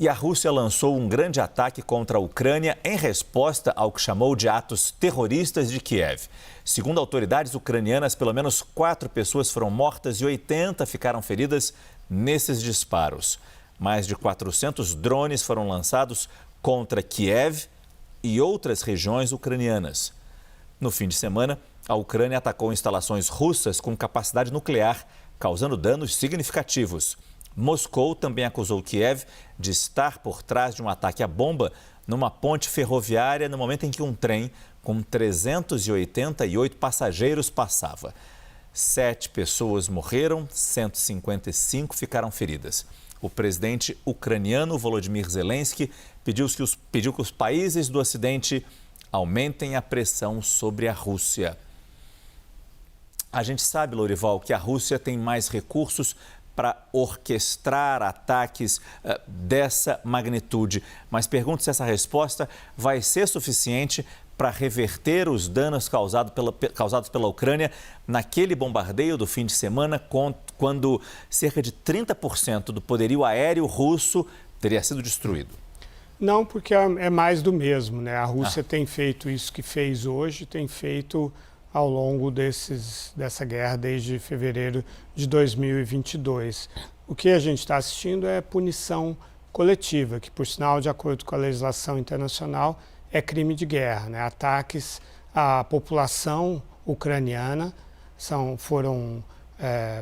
E a Rússia lançou um grande ataque contra a Ucrânia em resposta ao que chamou de atos terroristas de Kiev. Segundo autoridades ucranianas, pelo menos 4 pessoas foram mortas e 80 ficaram feridas nesses disparos. Mais de 400 drones foram lançados contra Kiev e outras regiões ucranianas. No fim de semana, a Ucrânia atacou instalações russas com capacidade nuclear, causando danos significativos. Moscou também acusou Kiev de estar por trás de um ataque à bomba numa ponte ferroviária no momento em que um trem com 388 passageiros passava. 7 pessoas morreram, 155 ficaram feridas. O presidente ucraniano Volodymyr Zelensky pediu que os países do Ocidente aumentem a pressão sobre a Rússia. A gente sabe, Lourival, que a Rússia tem mais recursos para orquestrar ataques dessa magnitude. Mas pergunto se essa resposta vai ser suficiente para reverter os danos causados pela Ucrânia naquele bombardeio do fim de semana, quando cerca de 30% do poderio aéreo russo teria sido destruído. Não, porque é mais do mesmo, né? A Rússia tem feito isso que fez hoje, tem feito ao longo dessa guerra desde fevereiro de 2022. O que a gente está assistindo é punição coletiva, que, por sinal, de acordo com a legislação internacional, é crime de guerra, né? Ataques à população ucraniana, foram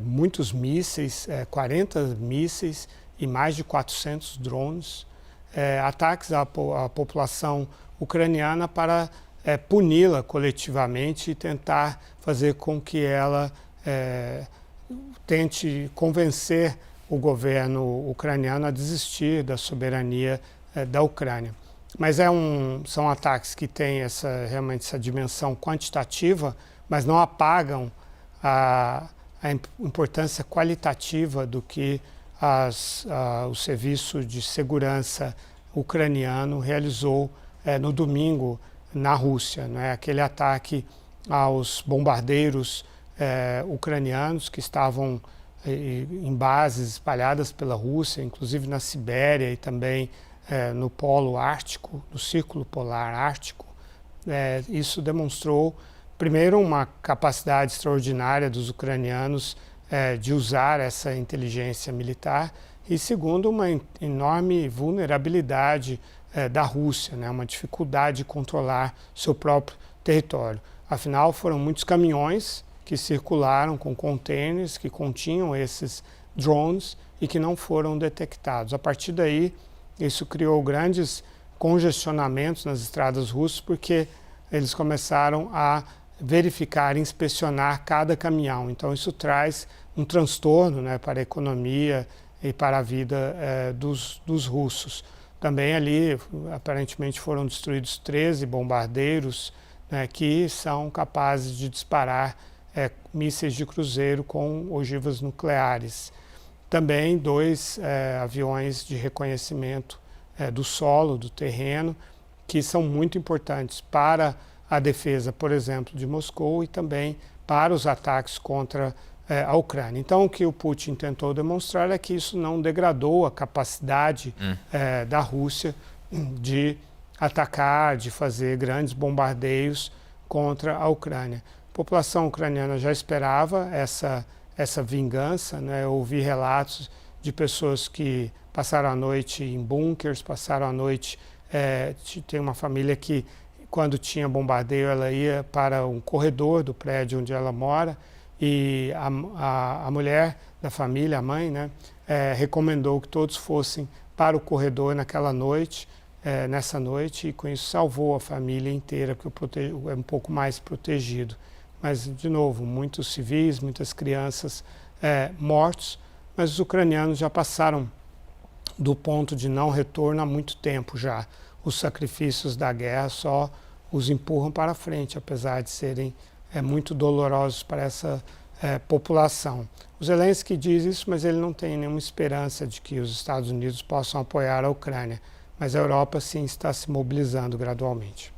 muitos mísseis, 40 mísseis e mais de 400 drones, ataques à população ucraniana para puni-la coletivamente e tentar fazer com que ela tente convencer o governo ucraniano a desistir da soberania da Ucrânia. Mas são ataques que têm realmente essa dimensão quantitativa, mas não apagam a importância qualitativa do que o Serviço de Segurança ucraniano realizou no domingo na Rússia, né? Aquele ataque aos bombardeiros ucranianos que estavam em bases espalhadas pela Rússia, inclusive na Sibéria e também no Polo Ártico, no Círculo Polar Ártico. Isso demonstrou, primeiro, uma capacidade extraordinária dos ucranianos de usar essa inteligência militar e, segundo, uma enorme vulnerabilidade da Rússia, né? Uma dificuldade de controlar seu próprio território. Afinal, foram muitos caminhões que circularam com contêineres que continham esses drones e que não foram detectados. A partir daí, isso criou grandes congestionamentos nas estradas russas, porque eles começaram a verificar, inspecionar cada caminhão. Então, isso traz um transtorno, né, para a economia e para a vida dos russos. Também ali, aparentemente, foram destruídos 13 bombardeiros, né, que são capazes de disparar mísseis de cruzeiro com ogivas nucleares. Também 2 aviões de reconhecimento do solo, do terreno, que são muito importantes para a defesa, por exemplo, de Moscou e também para os ataques contra a Ucrânia. Então, o que o Putin tentou demonstrar é que isso não degradou a capacidade da Rússia de atacar, de fazer grandes bombardeios contra a Ucrânia. A população ucraniana já esperava essa vingança, né? Eu ouvi relatos de pessoas que passaram a noite em bunkers, passaram a noite... tem uma família que, quando tinha bombardeio, ela ia para um corredor do prédio onde ela mora, e a mulher da família, a mãe, né, recomendou que todos fossem para o corredor naquela noite, nessa noite, e com isso salvou a família inteira, porque é um pouco mais protegido. Mas, de novo, muitos civis, muitas crianças mortos, mas os ucranianos já passaram do ponto de não retorno há muito tempo já. Os sacrifícios da guerra só os empurram para frente, apesar de serem muito dolorosos para essa população. O Zelensky diz isso, mas ele não tem nenhuma esperança de que os Estados Unidos possam apoiar a Ucrânia. Mas a Europa, sim, está se mobilizando gradualmente.